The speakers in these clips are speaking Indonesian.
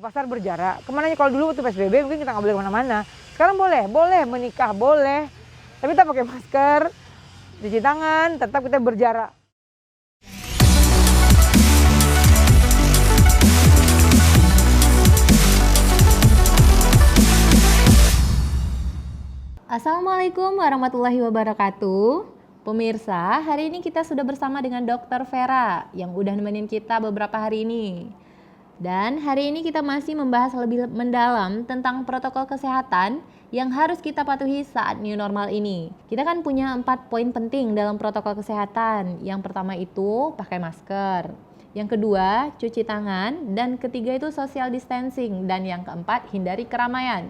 ke pasar berjarak. Kemana kalau dulu waktu PSBB mungkin kita nggak boleh kemana-mana. Sekarang boleh menikah boleh, tapi kita pakai masker, cuci tangan, tetap kita berjarak. Assalamualaikum warahmatullahi wabarakatuh. Pemirsa, hari ini kita sudah bersama dengan Dr. Vera yang udah nemenin kita beberapa hari ini. Dan hari ini kita masih membahas lebih mendalam tentang protokol kesehatan yang harus kita patuhi saat new normal ini. Kita kan punya 4 poin penting dalam protokol kesehatan. Yang pertama itu pakai masker. Yang kedua, cuci tangan. Dan ketiga itu social distancing. Dan yang keempat, hindari keramaian.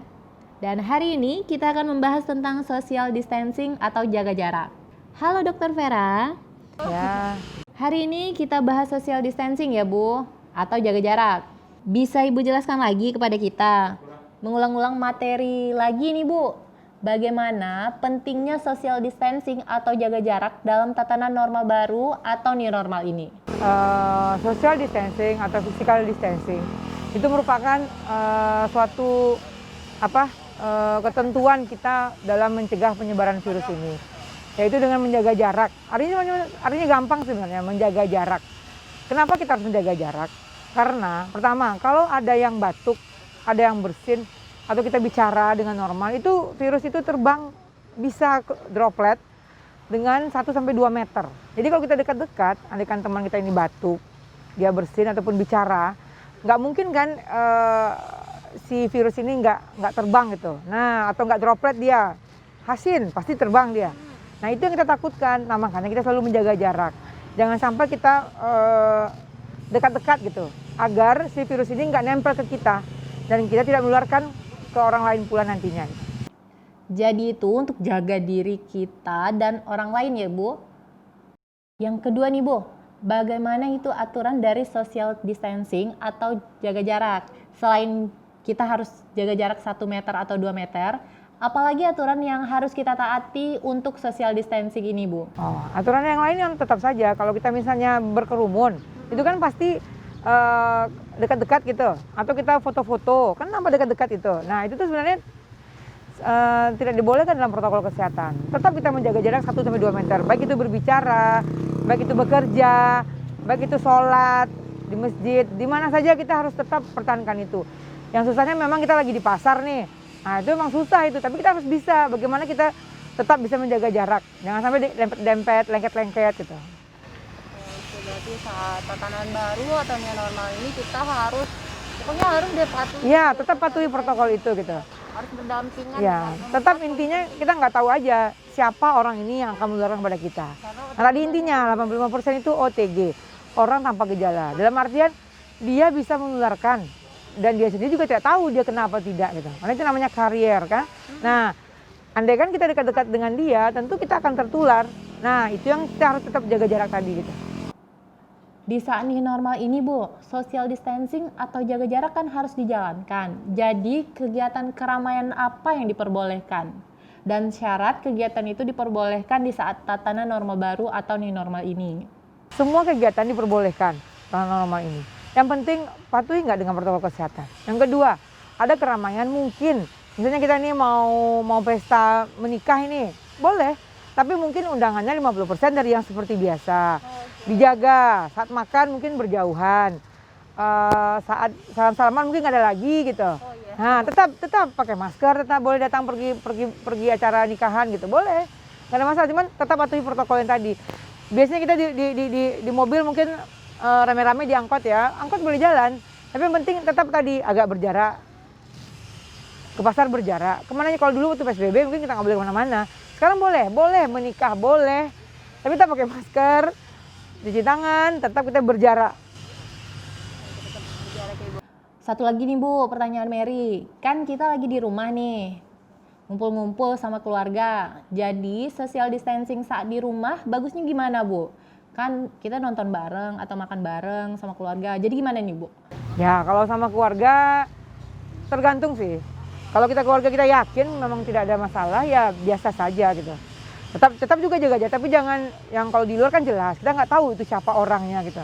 Dan hari ini kita akan membahas tentang social distancing atau jaga jarak. Halo Dr. Vera. Ya. Hari ini kita bahas social distancing ya Bu, atau jaga jarak. Bisa Ibu jelaskan lagi kepada kita, mengulang-ulang materi lagi nih Bu, bagaimana pentingnya social distancing atau jaga jarak dalam tatanan normal baru atau new normal ini? Social distancing atau physical distancing itu merupakan suatu ketentuan kita dalam mencegah penyebaran virus ini, yaitu dengan menjaga jarak. Artinya gampang sebenarnya, menjaga jarak. Kenapa kita harus menjaga jarak? Karena pertama, kalau ada yang batuk, ada yang bersin, atau kita bicara dengan normal, itu virus itu terbang bisa droplet dengan 1-2 meter. Jadi kalau kita dekat-dekat, andaikan teman kita ini batuk, dia bersin ataupun bicara, nggak mungkin kan si virus ini nggak terbang gitu. Nah, atau nggak droplet dia, hasin pasti terbang dia. Nah, itu yang kita takutkan. Nah, makanya kita selalu menjaga jarak. Jangan sampai kita dekat-dekat gitu, agar si virus ini nggak nempel ke kita dan kita tidak menularkan ke orang lain pula nantinya. Jadi itu untuk jaga diri kita dan orang lain ya Bu. Yang kedua nih Bu, bagaimana itu aturan dari social distancing atau jaga jarak? Selain kita harus jaga jarak 1 meter atau 2 meter, apalagi aturan yang harus kita taati untuk social distancing ini Bu? Aturan yang lain yang tetap saja, kalau kita misalnya berkerumun, itu kan pasti dekat-dekat gitu, atau kita foto-foto, kan nampak dekat-dekat itu. Nah, itu tuh sebenarnya tidak dibolehkan dalam protokol kesehatan. Tetap kita menjaga jarak 1-2 meter, baik itu berbicara, baik itu bekerja, baik itu sholat di masjid, di mana saja kita harus tetap pertahankan itu. Yang susahnya memang kita lagi di pasar nih, nah itu memang susah itu, tapi kita harus bisa, bagaimana kita tetap bisa menjaga jarak, jangan sampai dempet-dempet, lengket-lengket gitu. Berarti saat tatanan baru atau new normal ini kita harus, pokoknya harus dipatuhi. Ya, tetap patuhi protokol itu gitu. Harus berdampingan. Ya, tetap intinya kita nggak tahu aja siapa orang ini yang akan menularkan kepada kita. Nah, tadi intinya 85% itu OTG, orang tanpa gejala. Dalam artian dia bisa menularkan dan dia sendiri juga tidak tahu dia kenapa tidak gitu. Karena itu namanya karier kan. Nah, andai kan kita dekat-dekat dengan dia, tentu kita akan tertular. Nah, itu yang kita harus tetap jaga jarak tadi gitu. Di saat new normal ini Bu, social distancing atau jaga jarak kan harus dijalankan. Jadi kegiatan keramaian apa yang diperbolehkan? Dan syarat kegiatan itu diperbolehkan di saat tatanan normal baru atau new normal ini? Semua kegiatan diperbolehkan tatanan normal ini. Yang penting patuhi nggak dengan protokol kesehatan. Yang kedua, ada keramaian mungkin. Misalnya kita ini mau pesta menikah ini, boleh. Tapi mungkin undangannya 50% dari yang seperti biasa. Dijaga, saat makan mungkin berjauhan. Saat salam-salaman mungkin nggak ada lagi gitu. Nah, tetap pakai masker, tetap boleh datang pergi acara nikahan gitu, boleh. Nggak ada masalah, cuman tetap patuhi protokol yang tadi. Biasanya kita di mobil mungkin rame-rame di angkot ya, angkot boleh jalan, tapi yang penting tetap tadi agak berjarak, ke pasar berjarak. Kemana kalau dulu waktu PSBB mungkin kita nggak boleh kemana-mana. Sekarang boleh menikah boleh, tapi kita pakai masker, cuci tangan, tetap kita berjarak. Satu lagi nih Bu, pertanyaan Mary, kan kita lagi di rumah nih, ngumpul-ngumpul sama keluarga. Jadi social distancing saat di rumah bagusnya gimana Bu? Kan kita nonton bareng atau makan bareng sama keluarga. Jadi gimana nih Bu? Ya kalau sama keluarga tergantung sih. Kalau kita keluarga kita yakin memang tidak ada masalah ya biasa saja gitu. Tetap juga jaga jarak, tapi jangan yang kalau di luar kan jelas kita nggak tahu itu siapa orangnya gitu.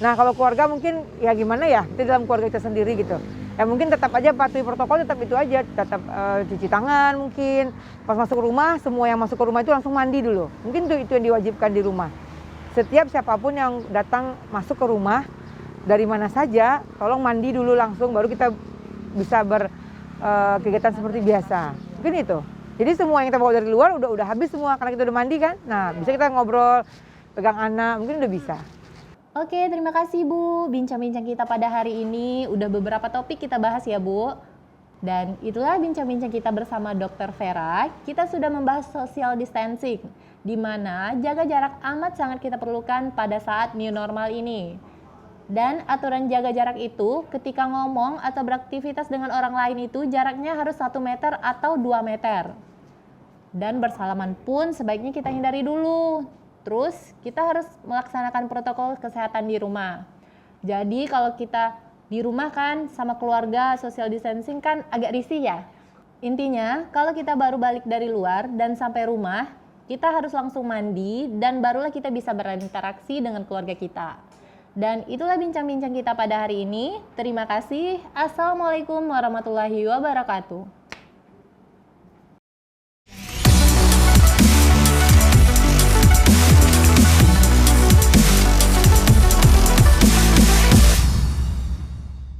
Nah kalau keluarga mungkin ya gimana ya, kita dalam keluarga kita sendiri gitu. Ya mungkin tetap aja patuhi protokol, tetap itu aja, tetap cuci tangan mungkin. Pas masuk ke rumah, semua yang masuk ke rumah itu langsung mandi dulu. Mungkin itu yang diwajibkan di rumah. Setiap siapapun yang datang masuk ke rumah, dari mana saja, tolong mandi dulu langsung, baru kita bisa berkegiatan seperti biasa. Mungkin itu. Jadi semua yang kita bawa dari luar udah habis semua, karena kita udah mandi kan. Nah bisa kita ngobrol, pegang anak, mungkin udah bisa. Oke, terima kasih Bu. Bincang-bincang kita pada hari ini udah beberapa topik kita bahas ya Bu. Dan itulah bincang-bincang kita bersama Dr. Vera. Kita sudah membahas social distancing, di mana jaga jarak amat sangat kita perlukan pada saat new normal ini. Dan aturan jaga jarak itu ketika ngomong atau beraktivitas dengan orang lain itu jaraknya harus 1 meter atau 2 meter. Dan bersalaman pun sebaiknya kita hindari dulu. Terus kita harus melaksanakan protokol kesehatan di rumah. Jadi kalau kita di rumah kan sama keluarga social distancing kan agak risih ya. Intinya kalau kita baru balik dari luar dan sampai rumah, kita harus langsung mandi dan barulah kita bisa berinteraksi dengan keluarga kita. Dan itulah bincang-bincang kita pada hari ini. Terima kasih. Assalamualaikum warahmatullahi wabarakatuh.